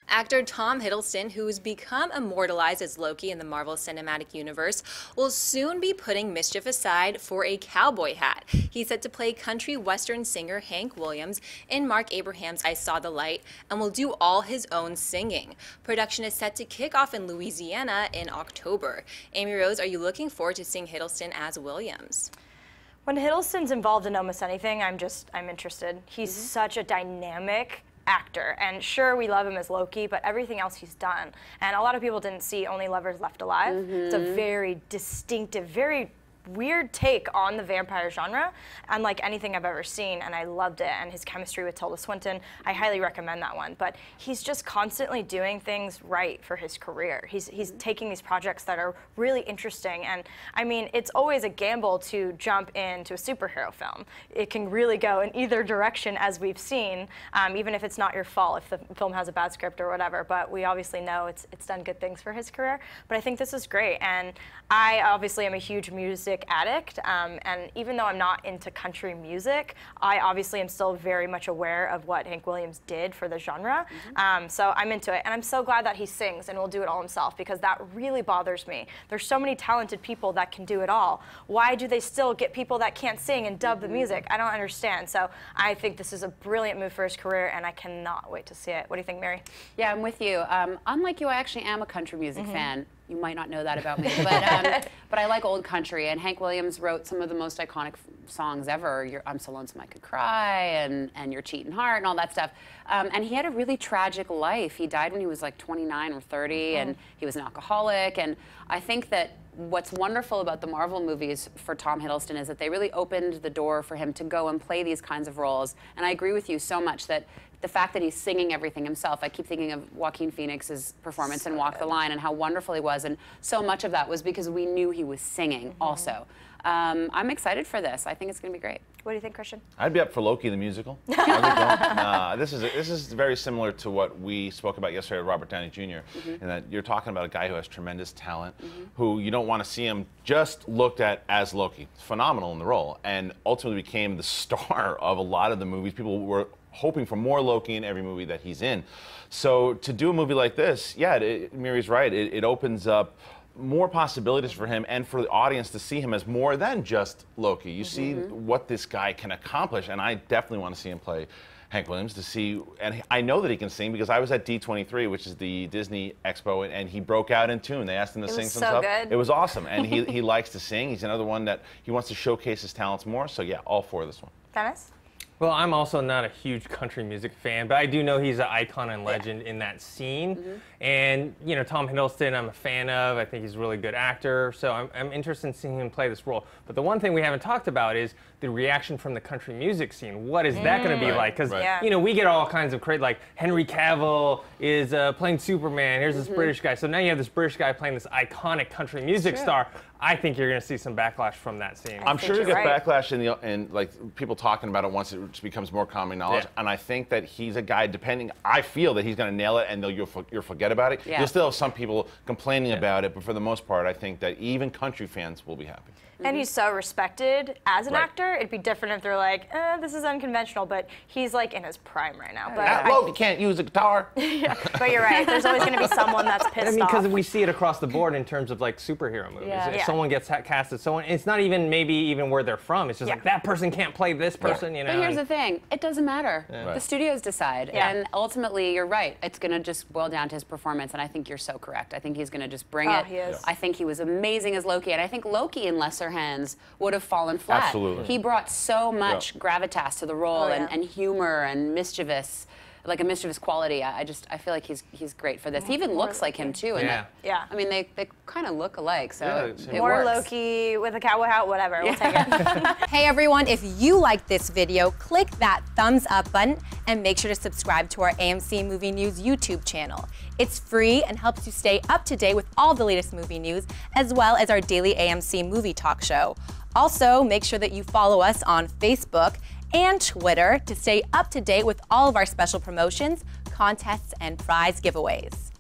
Actor Tom Hiddleston, who's become immortalized as Loki in the Marvel Cinematic Universe, will soon be putting mischief aside for a cowboy hat. He's set to play country western singer Hank Williams in Marc Abraham's I Saw the Light and will do all his own singing. Production is set to kick off in Louisiana in October. Amy Rose, are you looking forward to seeing Hiddleston as Williams? When Hiddleston's involved in almost anything, I'm interested. He's such a dynamic actor, and sure, we love him as Loki, but everything else he's done, and a lot of people didn't see Only Lovers Left Alive. It's a very distinctive, very weird take on the vampire genre, unlike anything I've ever seen, and I loved it. And his chemistry with Tilda Swinton, I highly recommend that one. But he's just constantly doing things right for his career. He's taking these projects that are really interesting, and I mean, it's always a gamble to jump into a superhero film. It can really go in either direction, as we've seen, even if it's not your fault, if the film has a bad script or whatever. But we obviously know it's done good things for his career. But I think this is great, and I obviously am a huge music addict, and even though I'm not into country music, I obviously am still very much aware of what Hank Williams did for the genre. So I'm into it, and I'm so glad that he sings and will do it all himself, because that really bothers me. There's so many talented people that can do it all. Why do they still get people that can't sing and dub the music? I don't understand. So I think this is a brilliant move for his career, and I cannot wait to see it. What do you think, Mary? Yeah, I'm with you. Unlike you, I actually am a country music fan. You might not know that about me, but I like old country, and Hank Williams wrote some of the most iconic songs ever. I'm So Lonesome I Could Cry, and Your Cheatin' Heart, and all that stuff. And he had a really tragic life. He died when he was like 29 or 30, and he was an alcoholic. And I think that what's wonderful about the Marvel movies for Tom Hiddleston is that they really opened the door for him to go and play these kinds of roles. And I agree with you so much that the fact that he's singing everything himself. I keep thinking of Joaquin Phoenix's performance in Walk the Line and how wonderful he was, and so much of that was because we knew he was singing also. I'm excited for this. I think it's going to be great. What do you think, Christian? I'd be up for Loki the musical. This is very similar to what we spoke about yesterday with Robert Downey Jr. In that you're talking about a guy who has tremendous talent, who you don't want to see him just looked at as Loki. Phenomenal in the role, and ultimately became the star of a lot of the movies. People were hoping for more Loki in every movie that he's in. So to do a movie like this, yeah, Miri's right. It opens up more possibilities for him and for the audience to see him as more than just Loki. You see what this guy can accomplish, and I definitely want to see him play Hank Williams to see, and I know that he can sing because I was at D23, which is the Disney Expo, and he broke out in tune. They asked him to sing some stuff. Good. It was awesome, and he likes to sing. He's another one that he wants to showcase his talents more, so yeah, all for this one. Dennis? Well, I'm also not a huge country music fan, but I do know he's an icon and legend in that scene. And, you know, Tom Hiddleston, I'm a fan of. I think he's a really good actor, so I'm interested in seeing him play this role. But the one thing we haven't talked about is the reaction from the country music scene. What is that going to be like? Because, you know, we get all kinds of crazy, like Henry Cavill is playing Superman. Here's this British guy. So now you have this British guy playing this iconic country music star. I think you're going to see some backlash from that scene. I'm sure you get backlash in like people talking about it once it becomes more common knowledge. And I think that he's a guy. I feel that he's going to nail it, and you'll forget about it. You'll still have some people complaining about it, but for the most part, I think that even country fans will be happy. And he's so respected as an actor. It'd be different if they're like, this is unconventional, but he's like in his prime right now. But Loki can't use a guitar. But you're right. There's always going to be someone that's pissed off. Because we see it across the board in terms of like superhero movies. If someone gets cast as someone, it's not even maybe even where they're from. It's just like that person can't play this person, you know. But here's the thing. It doesn't matter. The studios decide. And ultimately, you're right. It's going to just boil down to his performance, and I think you're so correct. I think he's going to just bring it. He is. I think he was amazing as Loki, and I think Loki in lesser hands would have fallen flat. Absolutely. He brought so much gravitas to the role and humor and mischievous, like a mischievous quality. I feel like he's great for this. He even looks like him too. And I mean, they kind of look alike, so it more works. Loki with a cowboy hat, whatever. We'll take it. Hey everyone, if you liked this video, click that thumbs up button and make sure to subscribe to our AMC Movie News YouTube channel. It's free and helps you stay up to date with all the latest movie news, as well as our daily AMC movie talk show. Also, make sure that you follow us on Facebook and Twitter to stay up to date with all of our special promotions, contests, and prize giveaways.